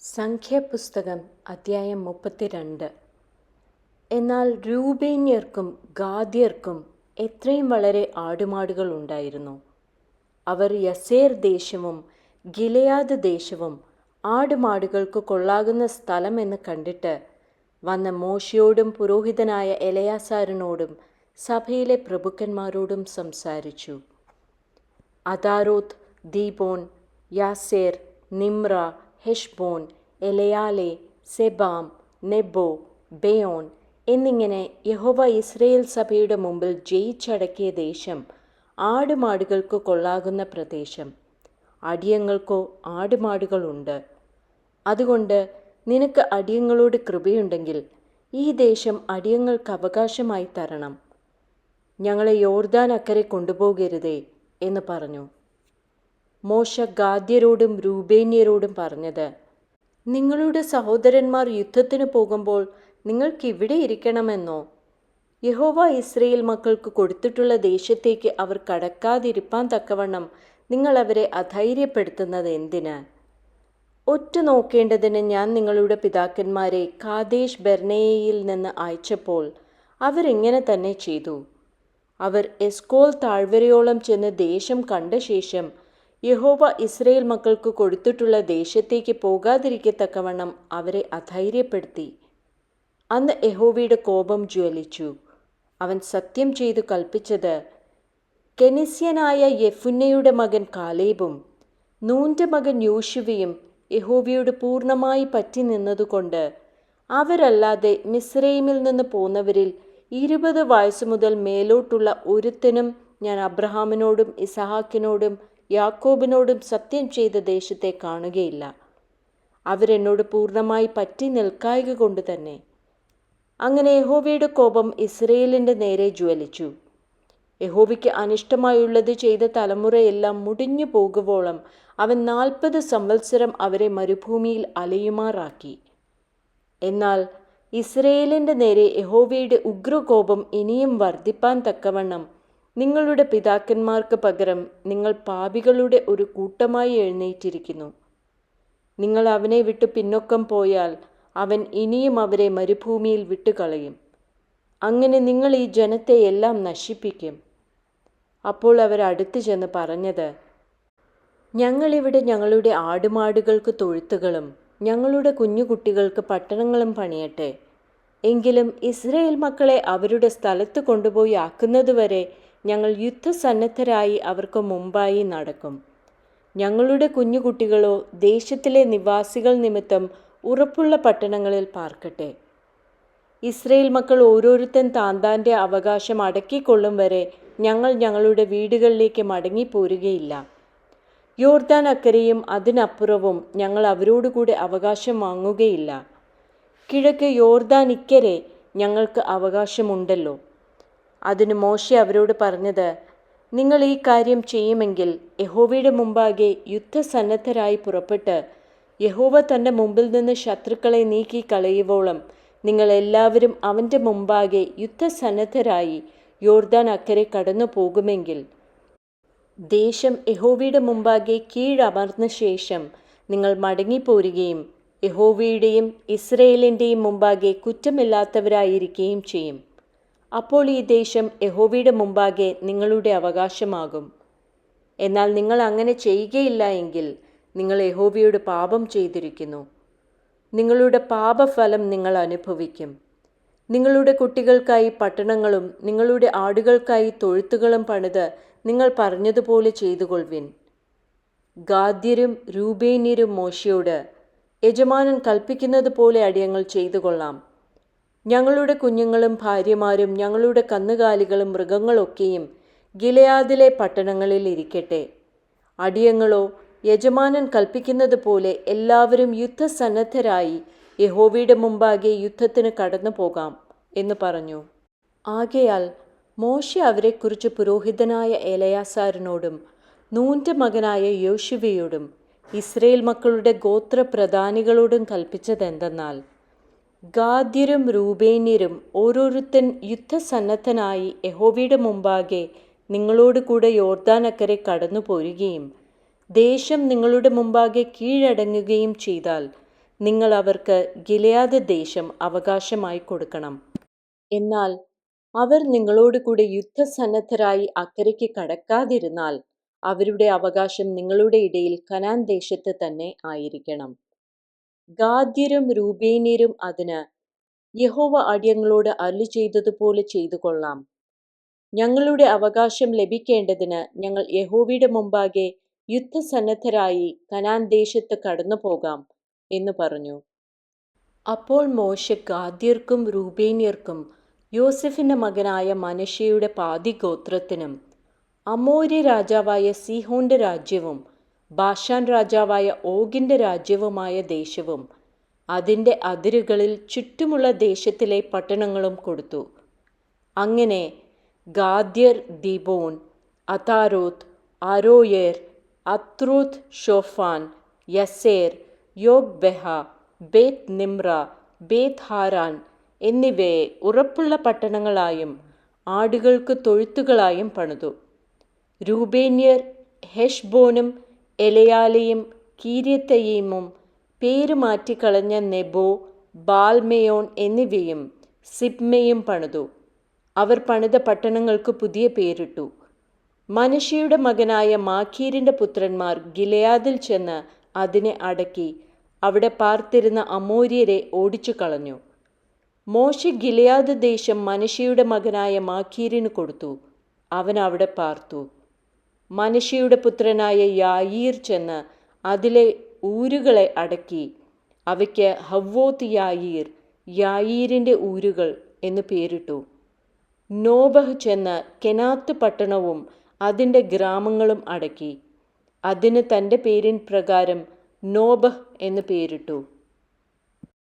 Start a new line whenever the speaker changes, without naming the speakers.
സംഖ്യാപുസ്തകം അദ്ധ്യായം 32. എന്നാൽ രൂബേന്യർക്കും ഗാദ്യർക്കും എത്രയും വളരെ ആടുമാടുകൾ ഉണ്ടായിരുന്നു. അവർ യസേർ ദേശവും ഗിലെയാദ് ദേശവും ആടുമാടുകൾക്ക് കൊള്ളാകുന്ന സ്ഥലമെന്ന് കണ്ടിട്ട് വന്ന മോശയോടും പുരോഹിതനായ എലയാസാരിനോടും സഭയിലെ പ്രഭുക്കന്മാരോടും സംസാരിച്ചു. അതാരോത്ത്, Dibon, Jazer, Nimrah, Heshbon, എലയാലെ, സെബാം, Nebo, ബെയോൻ എന്നിങ്ങനെ യഹോവ ഇസ്രയേൽ സഭയുടെ മുമ്പിൽ ജയിച്ചടക്കിയ ദേശം ആടുമാടുകൾക്ക് കൊള്ളാകുന്ന പ്രദേശം. അടിയങ്ങൾക്കോ ആടുമാടുകളുണ്ട്. അതുകൊണ്ട് നിനക്ക് അടിയങ്ങളോട് കൃപയുണ്ടെങ്കിൽ ഈ ദേശം അടിയങ്ങൾക്ക് അവകാശമായി തരണം. ഞങ്ങളെ യോർദാൻ അക്കരെ കൊണ്ടുപോകരുതേ എന്ന് പറഞ്ഞു. മോശ ഗാദ്യരോടും രൂബേന്യരോടും പറഞ്ഞത്, നിങ്ങളുടെ സഹോദരന്മാർ യുദ്ധത്തിന് പോകുമ്പോൾ നിങ്ങൾക്കിവിടെ ഇരിക്കണമെന്നോ? യഹോവ ഇസ്രയേൽ മക്കൾക്ക് കൊടുത്തിട്ടുള്ള ദേശത്തേക്ക് അവർ കടക്കാതിരിപ്പാൻ തക്കവണ്ണം നിങ്ങൾ അവരെ അധൈര്യപ്പെടുത്തുന്നത് എന്തിന്? ഒറ്റ നോക്കേണ്ടതിന് ഞാൻ നിങ്ങളുടെ പിതാക്കന്മാരെ കാദേശ് ബർന്നേയയിൽ നിന്ന് അയച്ചപ്പോൾ അവരിങ്ങനെ തന്നെ ചെയ്തു. അവർ എസ്കോൽ താഴ്വരയോളം ചെന്ന് ദേശം കണ്ട ശേഷം യഹോവ ഇസ്രയേൽ മക്കൾക്ക് കൊടുത്തിട്ടുള്ള ദേശത്തേക്ക് പോകാതിരിക്കത്തക്കവണ്ണം അവരെ അധൈര്യപ്പെടുത്തി. അന്ന് യഹോവയുടെ കോപം ജ്വലിച്ചു. അവൻ സത്യം ചെയ്തു കൽപ്പിച്ചത്, കെനിസ്യനായ യെഫുന്നയുടെ മകൻ കാലേബും നൂന്റെ മകൻ യോശുവയും യഹോവയോട് പൂർണ്ണമായി പറ്റി നിന്നതുകൊണ്ട് അവരല്ലാതെ മിസ്രൈമിൽ നിന്ന് പോന്നവരിൽ 20 വയസ്സു മുതൽ മേലോട്ടുള്ള ഒരുത്തനും ഞാൻ അബ്രഹാമിനോടും ഇസഹാക്കിനോടും യാക്കോബിനോടും സത്യം ചെയ്ത ദേശത്തെ കാണുകയില്ല. അവരെന്നോട് പൂർണ്ണമായി പറ്റി നിൽക്കായക കൊണ്ട് തന്നെ. അങ്ങനെ യഹോവയുടെ കോപം ഇസ്രയേലിൻ്റെ നേരെ ജ്വലിച്ചു. യഹോവയ്ക്ക് അനിഷ്ടമായുള്ളത് ചെയ്ത തലമുറയെല്ലാം മുടിഞ്ഞു പോകുവോളം അവൻ 40 സംവത്സരം അവരെ മരുഭൂമിയിൽ അലയുമാറാക്കി. എന്നാൽ ഇസ്രയേലിൻ്റെ നേരെ യഹോവയുടെ ഉഗ്രകോപം ഇനിയും വർദ്ധിപ്പാൻ തക്കവണ്ണം നിങ്ങളുടെ പിതാക്കന്മാർക്ക് പകരം നിങ്ങൾ പാപികളുടെ ഒരു കൂട്ടമായി എഴുന്നേറ്റിരിക്കുന്നു. നിങ്ങൾ അവനെ വിട്ടു പിന്നോക്കം പോയാൽ അവൻ ഇനിയും അവരെ മരുഭൂമിയിൽ വിട്ടുകളയും. അങ്ങനെ നിങ്ങൾ ഈ ജനത്തെ എല്ലാം നശിപ്പിക്കും. അപ്പോൾ അവർ അടുത്തു ചെന്ന് പറഞ്ഞത്, ഞങ്ങളിവിടെ ഞങ്ങളുടെ ആടുമാടുകൾക്ക് തൊഴുത്തുകളും ഞങ്ങളുടെ കുഞ്ഞുകുട്ടികൾക്ക് പട്ടണങ്ങളും പണിയട്ടെ. എങ്കിലും ഇസ്രയേൽ മക്കളെ അവരുടെ സ്ഥലത്ത് കൊണ്ടുപോയി ആക്കുന്നതുവരെ ഞങ്ങൾ യുദ്ധസന്നദ്ധരായി അവർക്ക് മുമ്പായി നടക്കും. ഞങ്ങളുടെ കുഞ്ഞുകുട്ടികളോ ദേശത്തിലെ നിവാസികൾ നിമിത്തം ഉറപ്പുള്ള പട്ടണങ്ങളിൽ പാർക്കട്ടെ. ഇസ്രയേൽ മക്കൾ ഓരോരുത്തൻ താന്താൻ്റെ അവകാശം അടക്കിക്കൊള്ളും വരെ ഞങ്ങൾ ഞങ്ങളുടെ വീടുകളിലേക്ക് മടങ്ങിപ്പോരുകയില്ല. യോർദാൻ അക്കരെയും അതിനപ്പുറവും ഞങ്ങൾ അവരോടുകൂടെ അവകാശം വാങ്ങുകയില്ല. കിഴക്ക് യോർദാൻ ഇക്കരെ ഞങ്ങൾക്ക് അവകാശമുണ്ടല്ലോ. അതിന് മോശെ അവരോട് പറഞ്ഞത്, നിങ്ങൾ ഈ കാര്യം ചെയ്യുമെങ്കിൽ യഹോവയുടെ മുമ്പാകെ യുദ്ധസന്നദ്ധരായി പുറപ്പെട്ട് യഹോവ തൻ്റെ മുമ്പിൽ നിന്ന് ശത്രുക്കളെ നീക്കി കളയുവോളം നിങ്ങൾ എല്ലാവരും അവൻ്റെ മുമ്പാകെ യുദ്ധസന്നദ്ധരായി യോർദാൻ അക്കരെ കടന്നു പോകുമെങ്കിൽ ദേശം യഹോവയുടെ മുമ്പാകെ കീഴമർന്ന ശേഷം നിങ്ങൾ മടങ്ങിപ്പോരുകയും യഹോവയുടെയും ഇസ്രയേലിൻ്റെയും മുമ്പാകെ കുറ്റമില്ലാത്തവരായിരിക്കുകയും ചെയ്യും. അപ്പോൾ ഈ ദേശം യഹോവയുടെ മുമ്പാകെ നിങ്ങളുടെ അവകാശമാകും. എന്നാൽ നിങ്ങൾ അങ്ങനെ ചെയ്യുകയില്ല എങ്കിൽ നിങ്ങൾ യഹോവയോട് പാപം ചെയ്തിരിക്കുന്നു. നിങ്ങളുടെ പാപഫലം നിങ്ങൾ അനുഭവിക്കും. നിങ്ങളുടെ കുട്ടികൾക്കായി പട്ടണങ്ങളും നിങ്ങളുടെ ആടുകൾക്കായി തൊഴുത്തുകളും പണിത് നിങ്ങൾ പറഞ്ഞതുപോലെ ചെയ്തുകൊള്ളുവിൻ. ഗാദ്യരും രൂബേന്യരും മോശയോട്, യജമാനൻ കൽപ്പിക്കുന്നത് പോലെ അടിയങ്ങൾ ചെയ്തുകൊള്ളാം. ഞങ്ങളുടെ കുഞ്ഞുങ്ങളും ഭാര്യമാരും ഞങ്ങളുടെ കന്നുകാലികളും മൃഗങ്ങളൊക്കെയും ഗിലെയാദിലെ പട്ടണങ്ങളിൽ ഇരിക്കട്ടെ. അടിയങ്ങളോ യജമാനൻ കൽപ്പിക്കുന്നത് പോലെ എല്ലാവരും യുദ്ധസന്നദ്ധരായി യഹോവയുടെ മുമ്പാകെ യുദ്ധത്തിന് കടന്നു പോകാം എന്ന് പറഞ്ഞു. ആകയാൽ മോശെ അവരെക്കുറിച്ച് പുരോഹിതനായ എലയാസാരിനോടും നൂന്റെ മകനായ യോശുവയോടും ഇസ്രയേൽ മക്കളുടെ ഗോത്രപ്രധാനികളോടും കൽപ്പിച്ചതെന്തെന്നാൽ, ഗാദ്യരും രൂബേന്യരും ഓരോരുത്തൻ യുദ്ധസന്നദ്ധനായി യഹോവയുടെ മുമ്പാകെ നിങ്ങളോട് കൂടെ യോർദാൻ അക്കരെ കടന്നു പോരുകയും ദേശം നിങ്ങളുടെ മുമ്പാകെ കീഴടങ്ങുകയും ചെയ്താൽ നിങ്ങൾ അവർക്ക് ഗിലെയാദ് ദേശം അവകാശമായി കൊടുക്കണം. എന്നാൽ അവർ നിങ്ങളോട് കൂടെ യുദ്ധസന്നദ്ധരായി അക്കരയ്ക്ക് കടക്കാതിരുന്നാൽ അവരുടെ അവകാശം നിങ്ങളുടെ ഇടയിൽ കനാൻ ദേശത്ത് തന്നെ ആയിരിക്കണം. ഗാദ്യരും രൂബേന്യരും അതിന്, യഹോവ അടിയങ്ങളോട് അരുളിച്ചെയ്തതുപോലെ ചെയ്തു കൊള്ളാം. ഞങ്ങളുടെ അവകാശം ലഭിക്കേണ്ടതിന് ഞങ്ങൾ യഹോവയുടെ മുമ്പാകെ യുദ്ധസന്നദ്ധരായി കനാൻ ദേശത്ത് കടന്നു പോകാം എന്ന് പറഞ്ഞു. അപ്പോൾ മോശെ ഗാദ്യർക്കും രൂബേന്യർക്കും യോസെഫിന്റെ മകനായ മനശ്ശെയുടെ പാതിഗോത്രത്തിനും അമോര്യ രാജാവായ സീഹോന്റെ രാജ്യവും ബാശാൻ രാജാവായ ഓഗിന്റെ രാജ്യവുമായ ദേശവും അതിൻ്റെ അതിരുകളിൽ ചുറ്റുമുള്ള ദേശത്തിലെ പട്ടണങ്ങളും കൊടുത്തു. അങ്ങനെ ഗാദ്യർ ദീബോൻ, അതാരോത്ത്, അരോയേർ, അത്രോത്ത് ഷോഫാൻ, യസേർ, യോഗ്ബെഹ, ബേത്ത് നിമ്ര, ബേത്ത് ഹാരാൻ എന്നിവയെ ഉറപ്പുള്ള പട്ടണങ്ങളായും ആടുകൾക്ക് തൊഴുത്തുകളായും പണിതു. രൂബേന്യർ ഹെഷ്ബോനും എലയാലയും കീര്യത്തയീമും പേര് മാറ്റിക്കളഞ്ഞ നെബോ, ബാൽമെയോൻ എന്നിവയും സിബ്മയും പണിതു. അവർ പണിത പട്ടണങ്ങൾക്ക് പുതിയ പേരിട്ടു. മനശ്ശെയുടെ മകനായ മാഖീരിന്റെ പുത്രന്മാർ ഗിലെയാദിൽ ചെന്ന് അതിനെ അടക്കി അവിടെ പാർത്തിരുന്ന അമോര്യരെ ഓടിച്ചു കളഞ്ഞു. മോശെ ഗിലെയാദ് ദേശം മനശ്ശെയുടെ മകനായ മാഖീരിന് കൊടുത്തു. അവൻ അവിടെ പാർത്തു. മനശ്ശെയുടെ പുത്രനായ യായീർ ചെന്ന് അതിലെ ഊരുകളെ അടക്കി അവയ്ക്ക് ഹവ്വോത്ത് യായീർ, യായീരിൻ്റെ ഊരുകൾ എന്ന് പേരിട്ടു. നോബഹ് ചെന്ന് കെനാത്ത് പട്ടണവും അതിൻ്റെ ഗ്രാമങ്ങളും അടക്കി. അതിന് തൻ്റെ പേരിൻ പ്രകാരം നോബഹ് എന്ന് പേരിട്ടു.